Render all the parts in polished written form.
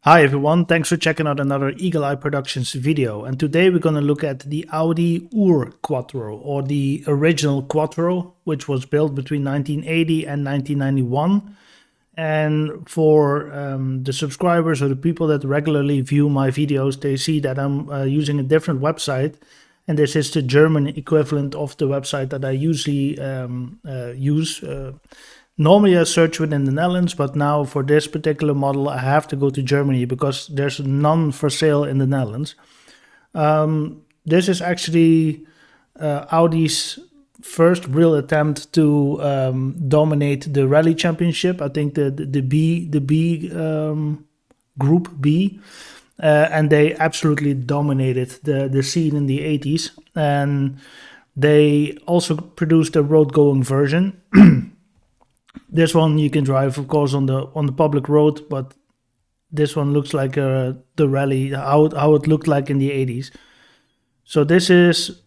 Hi everyone, thanks for checking out another Eagle Eye Productions video. And today we're going to look at the Audi Ur-Quattro, or the original Quattro, which was built between 1980 and 1991. And for the subscribers or the people that regularly view my videos, they see that I'm using a different website. And this is the German equivalent of the website that I usually use. Normally I search within the Netherlands, but now for this particular model I have to go to Germany because there's none for sale in the Netherlands. This is actually Audi's first real attempt to dominate the rally championship. I think the B group B, and they absolutely dominated the scene in the 80s. And they also produced a road going version. This one you can drive, of course, on the public road, but this one looks like the rally, how it looked like in the 80s. So this is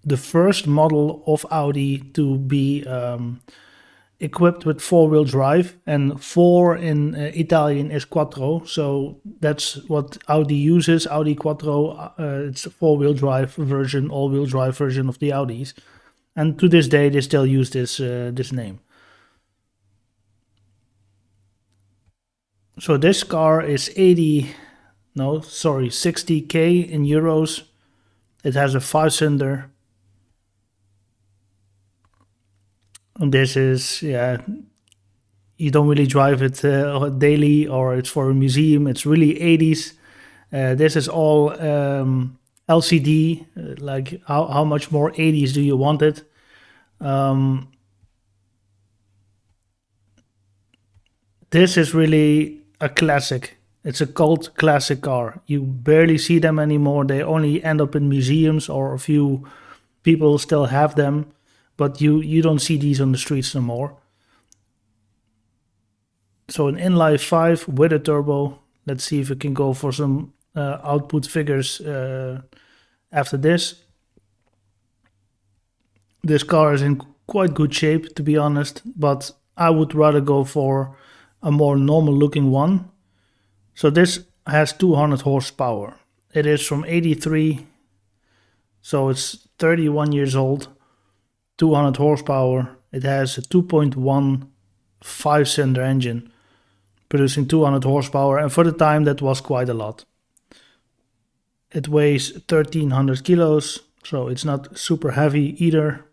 the first model of Audi to be equipped with four-wheel drive, and four in Italian is quattro. So that's what Audi uses. Audi Quattro, it's a four-wheel drive version, all-wheel drive version of the Audis, and to this day they still use this name. So this car is 60k in euros. It has a 5-cylinder. And this is, yeah, you don't really drive it daily, or it's for a museum. It's really 80s. This is all LCD. Like how much more 80s do you want it? This is really a classic. It's a cult classic car. You barely see them anymore. They only end up in museums, or a few people still have them, but you don't see these on the streets no more. So an inline 5 with a turbo. Let's see if we can go for some output figures after this. This car is in quite good shape, to be honest, but I would rather go for a more normal looking one. So this has 200 horsepower. It is from 83, so it's 31 years old. 200 horsepower. It has a 2.1 5-cylinder engine producing 200 horsepower, and for the time that was quite a lot. It weighs 1300 kilos, so it's not super heavy either.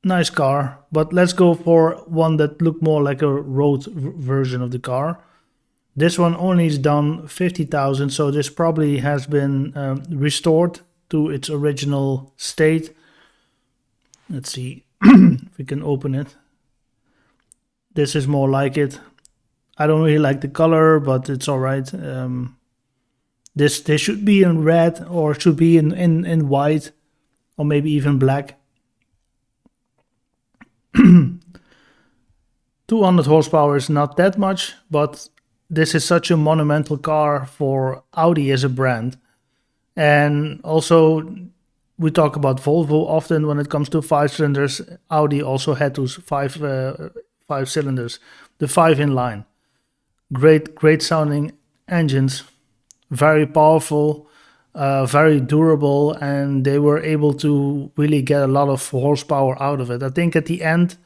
Nice car, but let's go for one that looked more like a road version of the car. This one only is done 50,000, so this probably has been restored to its original state. Let's see if we can open it. This is more like it. I don't really like the color, but it's all right. This should be in red, or should be in white, or maybe even black. 200 horsepower is not that much, but this is such a monumental car for Audi as a brand. And also, we talk about Volvo often when it comes to 5 cylinders. Audi also had those five cylinders, the 5 in line. Great sounding engines, very powerful, very durable, and they were able to really get a lot of horsepower out of it. I think at the end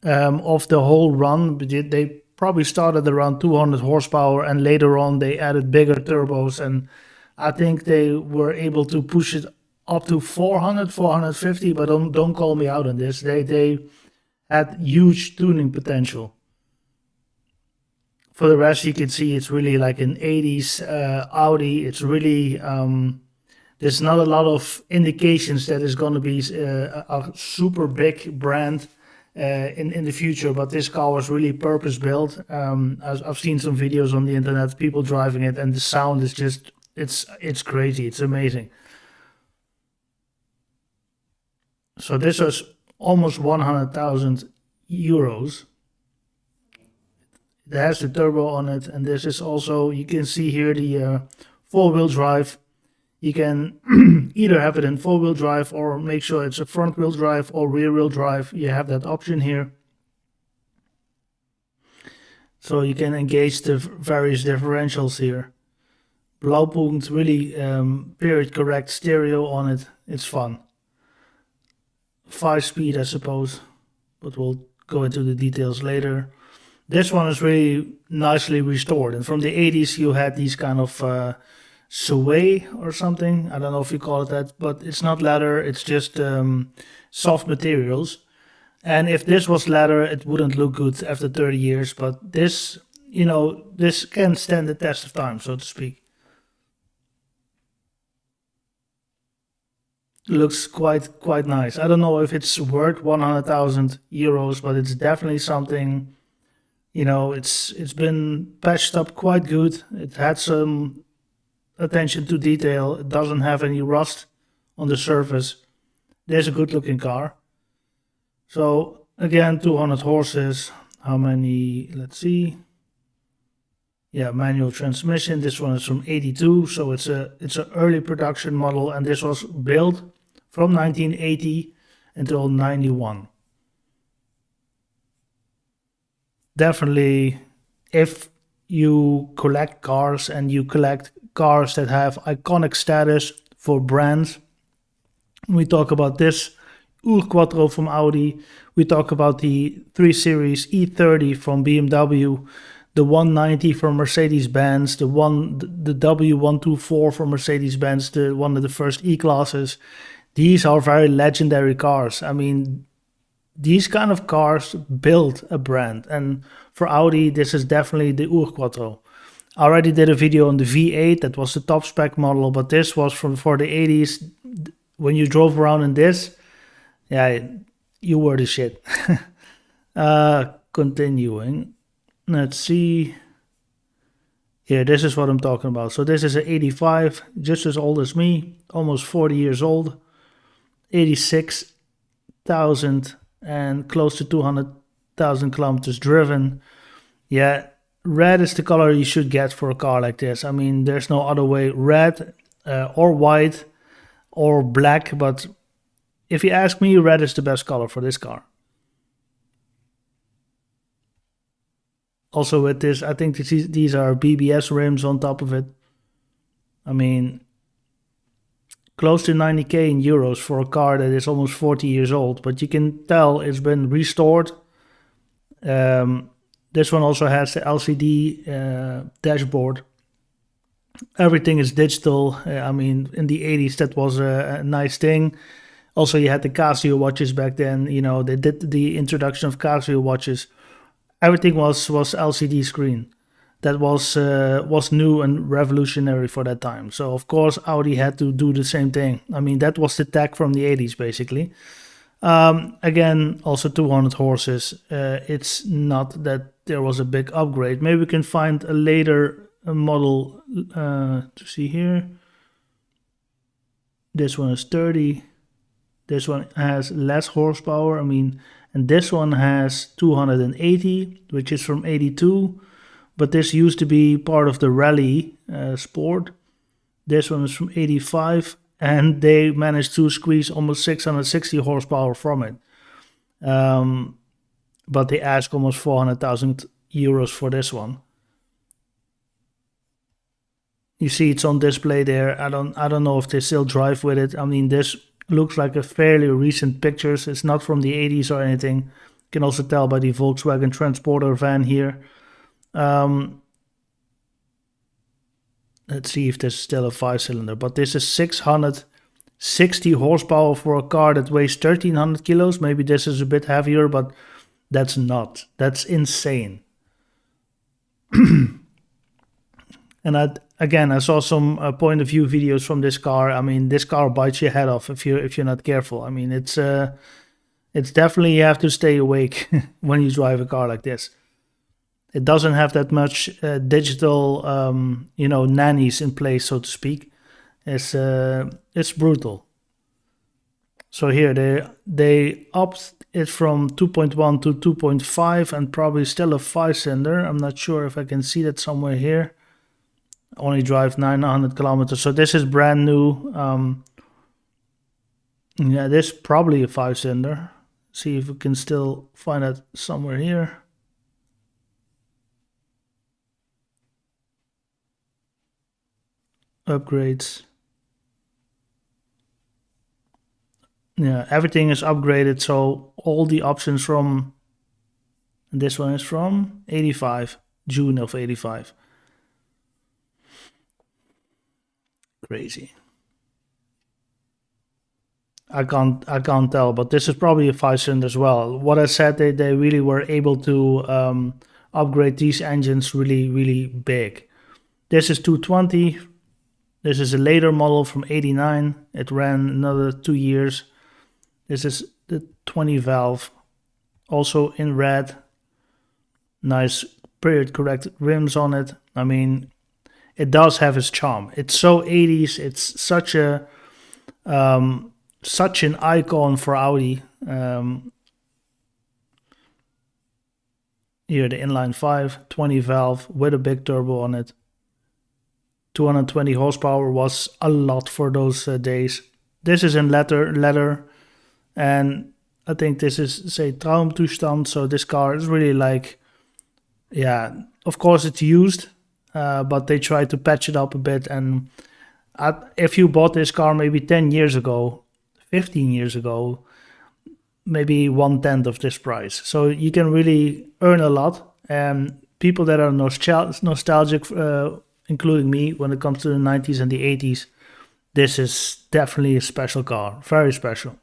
of the whole run, they probably started around 200 horsepower, and later on they added bigger turbos, and I think they were able to push it up to 400, 450, but don't call me out on this. They had huge tuning potential. For the rest, you can see it's really like an 80s Audi. It's really, there's not a lot of indications that it's going to be a super big brand in the future, but this car was really purpose built. I've seen some videos on the internet, people driving it, and the sound is just, it's crazy. It's amazing. So this was almost 100,000 euros. It has the turbo on it, and this is also, you can see here the 4-wheel drive. You can either have it in 4-wheel drive, or make sure it's a front-wheel drive or rear-wheel drive. You have that option here. So you can engage the various differentials here. Blaupunkt, really period correct stereo on it. It's fun. 5-speed, I suppose, but we'll go into the details later. This one is really nicely restored. And from the 80s, you had these kind of suede or something. I don't know if you call it that, but it's not leather. It's just soft materials. And if this was leather, it wouldn't look good after 30 years. But this, this can stand the test of time, so to speak. Looks quite nice. I don't know if it's worth 100,000 euros, but it's definitely something. It's been patched up quite good. It had some attention to detail. It doesn't have any rust on the surface. There's a good looking car. So again, 200 horses. How many? Let's see. Yeah, manual transmission. This one is from 82, so it's an early production model, and this was built from 1980 until 91. Definitely, if you collect cars and you collect cars that have iconic status for brands, we talk about this Ur-Quattro from Audi, we talk about the 3 Series E30 from BMW, the 190 from Mercedes-Benz, the W124 from Mercedes-Benz, one of the first E-classes. These are very legendary cars. I mean, these kind of cars build a brand, and for Audi, this is definitely the Ur-Quattro. I already did a video on the V8, that was the top spec model, but this was for the 80s. When you drove around in this, yeah, you were the shit. Continuing, let's see. Here, this is what I'm talking about. So this is an 85, just as old as me, almost 40 years old, 86,000 and close to 200,000 kilometers driven. Yeah, red is the color you should get for a car like this. I mean, there's no other way. Red or white or black, but if you ask me, red is the best color for this car. Also with this, I think these are BBS rims on top of it. I mean, close to 90k in euros for a car that is almost 40 years old, but you can tell it's been restored. This one also has the LCD dashboard. Everything is digital. I mean, in the 80s, that was a nice thing. Also, you had the Casio watches back then. They did the introduction of Casio watches. Everything was LCD screen. That was new and revolutionary for that time. So of course Audi had to do the same thing. I mean, that was the tech from the 80s basically. Again, also 200 horses. It's not that there was a big upgrade. Maybe we can find a later model to see here. This one is 30. This one has less horsepower. I mean, and this one has 280, which is from 82. But this used to be part of the rally sport. This one is from 85, and they managed to squeeze almost 660 horsepower from it. But they asked almost 400,000 euros for this one. You see it's on display there. I don't know if they still drive with it. I mean, this looks like a fairly recent pictures. It's not from the 80s or anything. You can also tell by the Volkswagen Transporter van here. Let's see if this is still a 5-cylinder, but this is 660 horsepower for a car that weighs 1,300 kilos. Maybe this is a bit heavier, but that's that's insane. And I saw some point of view videos from this car. I mean, this car bites your head off if you're not careful. I mean, it's definitely, you have to stay awake when you drive a car like this. It doesn't have that much digital, nannies in place, so to speak. It's brutal. So here they upped it from 2.1 to 2.5 and probably still a 5-cylinder. I'm not sure if I can see that somewhere here. Only drive 900 kilometers. So this is brand new. Yeah, this is probably a 5-cylinder. See if we can still find it somewhere here. upgrades. Yeah, everything is upgraded, so all the options from, and this one is from 85, June of 85. Crazy. I can't tell, but this is probably a 5-cylinder as well. What I said, they really were able to upgrade these engines really big. This is 220. This is a later model from 89. It ran another 2 years. This is the 20 valve, also in red. Nice period corrected rims on it. I mean, it does have its charm. It's so 80s. It's such an icon for Audi. Here the inline 5, 20 valve with a big turbo on it. 220 horsepower was a lot for those days. This is in leather, and I think this is, say, Traumzustand, so this car is really like, yeah, of course it's used, but they try to patch it up a bit, and if you bought this car maybe 10 years ago, 15 years ago, maybe 1/10 of this price. So you can really earn a lot, and people that are nostalgic, including me, when it comes to the 90s and the 80s, this is definitely a special car, very special.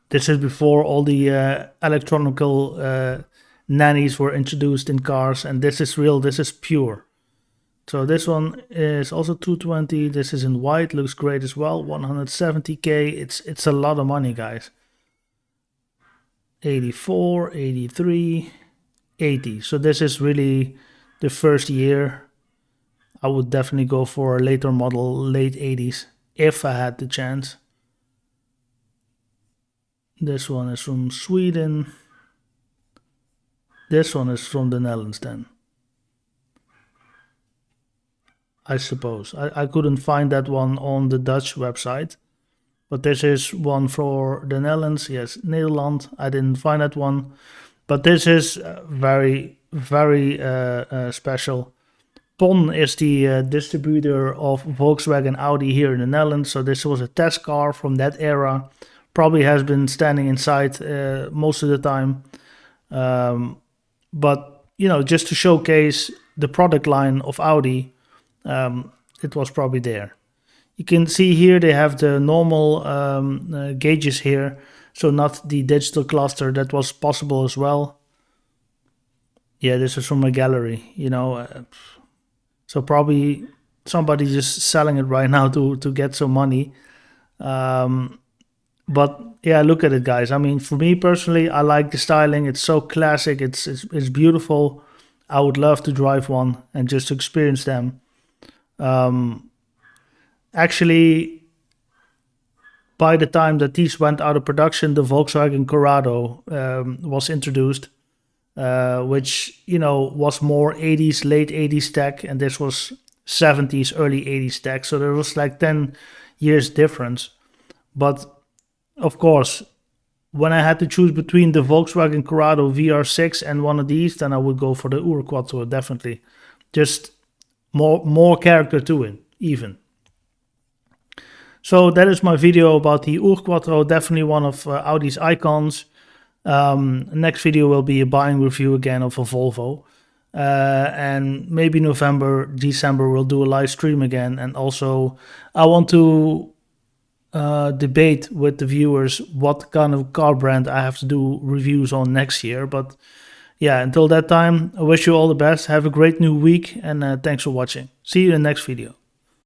This is before all the electronical nannies were introduced in cars, and this is real, this is pure. So this one is also 220. This is in white, looks great as well. 170k. It's a lot of money, guys. 84, 83, 80. So this is really the first year. I would definitely go for a later model, late 80s, if I had the chance. This one is from Sweden. This one is from the Netherlands then, I suppose. I couldn't find that one on the Dutch website, but this is one for the Netherlands. Yes, Nederland. I didn't find that one, but this is very special. PON is the distributor of Volkswagen Audi here in the Netherlands, so this was a test car from that era. Probably has been standing inside most of the time, but you know, just to showcase the product line of Audi, it was probably there. You can see here they have the normal gauges here, so not the digital cluster. That was possible as well. Yeah, this is from a gallery, you know, so probably somebody just selling it right now to get some money. But yeah, look at it, guys. I mean, for me personally, I like the styling. It's so classic. It's beautiful. I would love to drive one and just to experience them. Actually, by the time that these went out of production, the Volkswagen Corrado was introduced, which, you know, was more 80s, late 80s tech, and this was 70s, early 80s tech. So there was like 10 years difference. But of course, when I had to choose between the Volkswagen Corrado VR6 and one of these, then I would go for the Ur-Quattro, definitely. Just more character to it, even. So that is my video about the Ur-Quattro, definitely one of Audi's icons. Next video will be a buying review again of a Volvo. And maybe November, December, we'll do a live stream again. And also, I want to debate with the viewers what kind of car brand I have to do reviews on next year. But yeah, until that time, I wish you all the best. Have a great new week, and thanks for watching. See you in the next video.